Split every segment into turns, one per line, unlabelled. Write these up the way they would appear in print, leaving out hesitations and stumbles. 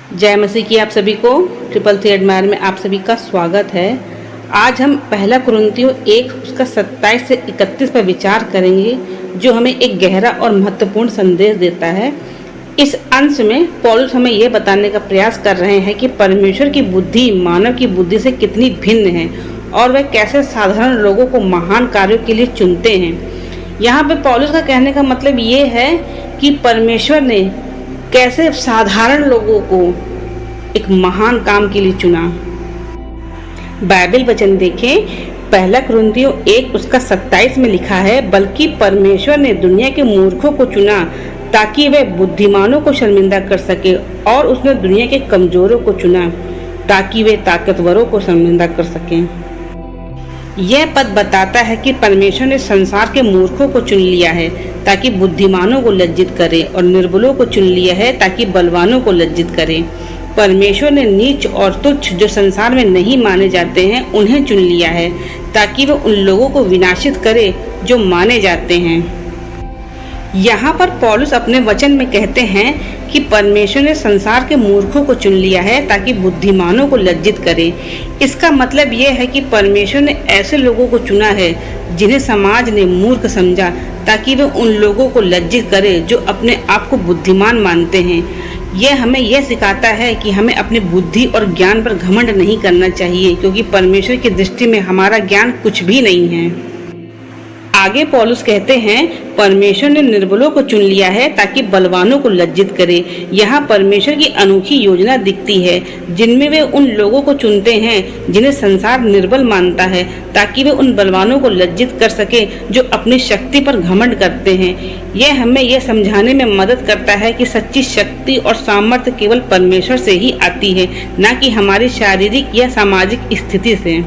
जय मसीह की आप सभी को ट्रिपल थ्री एडमायर में आप सभी का स्वागत है। आज हम पहला कुरिन्थियों 1 उसका 27 से 31 पर विचार करेंगे, जो हमें एक गहरा और महत्वपूर्ण संदेश देता है। इस अंश में पौलुस हमें यह बताने का प्रयास कर रहे हैं कि परमेश्वर की बुद्धि मानव की बुद्धि से कितनी भिन्न है और वह कैसे साधारण लोगों को महान कार्यों के लिए चुनते हैं। यहाँ पे पौलुस का कहने का मतलब ये है कि परमेश्वर ने कैसे साधारण लोगों को एक महान काम के लिए चुना। बाइबल वचन देखें, पहला कुरिन्थियों 1 उसका 27 में लिखा है, बल्कि परमेश्वर ने दुनिया के मूर्खों को चुना ताकि वे बुद्धिमानों को शर्मिंदा कर सके, और उसने दुनिया के कमजोरों को चुना ताकि वे ताकतवरों को शर्मिंदा कर सकें। यह पद बताता है कि परमेश्वर ने संसार के मूर्खों को चुन लिया है ताकि बुद्धिमानों को लज्जित करे, और निर्बलों को चुन लिया है ताकि बलवानों को लज्जित करे। परमेश्वर ने नीच और तुच्छ जो संसार में नहीं माने जाते हैं उन्हें चुन लिया है ताकि वह उन लोगों को विनाशित करे जो माने जाते हैं। यहाँ पर पौलुस अपने वचन में कहते हैं कि परमेश्वर ने संसार के मूर्खों को चुन लिया है ताकि बुद्धिमानों को लज्जित करे। इसका मतलब यह है कि परमेश्वर ने ऐसे लोगों को चुना है जिन्हें समाज ने मूर्ख समझा ताकि वे उन लोगों को लज्जित करे जो अपने आप को बुद्धिमान मानते हैं। यह हमें यह सिखाता है कि हमें अपनी बुद्धि और ज्ञान पर घमंड नहीं करना चाहिए, क्योंकि परमेश्वर की दृष्टि में हमारा ज्ञान कुछ भी नहीं है। आगे पौलुस कहते हैं, परमेश्वर ने निर्बलों को चुन लिया है ताकि बलवानों को लज्जित करे। यहाँ परमेश्वर की अनोखी योजना दिखती है जिनमें वे उन लोगों को चुनते हैं जिन्हें संसार निर्बल मानता है, ताकि वे उन बलवानों को लज्जित कर सके जो अपनी शक्ति पर घमंड करते हैं। यह हमें यह समझाने में मदद करता है कि सच्ची शक्ति और सामर्थ्य केवल परमेश्वर से ही आती है, न कि हमारी शारीरिक या सामाजिक स्थिति से।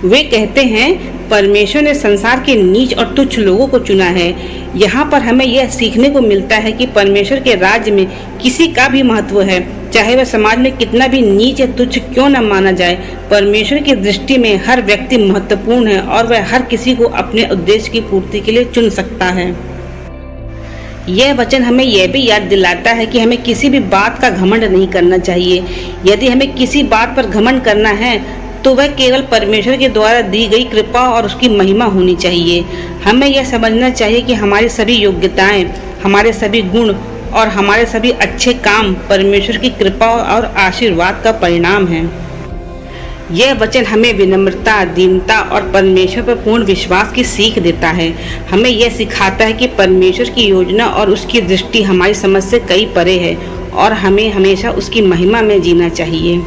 वे कहते हैं, परमेश्वर ने संसार के नीच और तुच्छ लोगों को चुना है। यहाँ पर हमें यह सीखने को मिलता है कि परमेश्वर के राज्य में किसी का भी महत्व है, चाहे वह समाज में कितना भी नीच या तुच्छ क्यों न माना जाए। परमेश्वर की दृष्टि में हर व्यक्ति महत्वपूर्ण है और वह हर किसी को अपने उद्देश्य की पूर्ति के लिए चुन सकता है। यह वचन हमें यह भी याद दिलाता है कि हमें किसी भी बात का घमंड नहीं करना चाहिए। यदि हमें किसी बात पर घमंड करना है तो वह केवल परमेश्वर के द्वारा दी गई कृपा और उसकी महिमा होनी चाहिए। हमें यह समझना चाहिए कि हमारी सभी योग्यताएं, हमारे सभी गुण और हमारे सभी अच्छे काम परमेश्वर की कृपा और आशीर्वाद का परिणाम है। यह वचन हमें विनम्रता, दीनता और परमेश्वर पर पूर्ण विश्वास की सीख देता है। हमें यह सिखाता है कि परमेश्वर की योजना और उसकी दृष्टि हमारी समझ से कई परे है और हमें हमेशा उसकी महिमा में जीना चाहिए।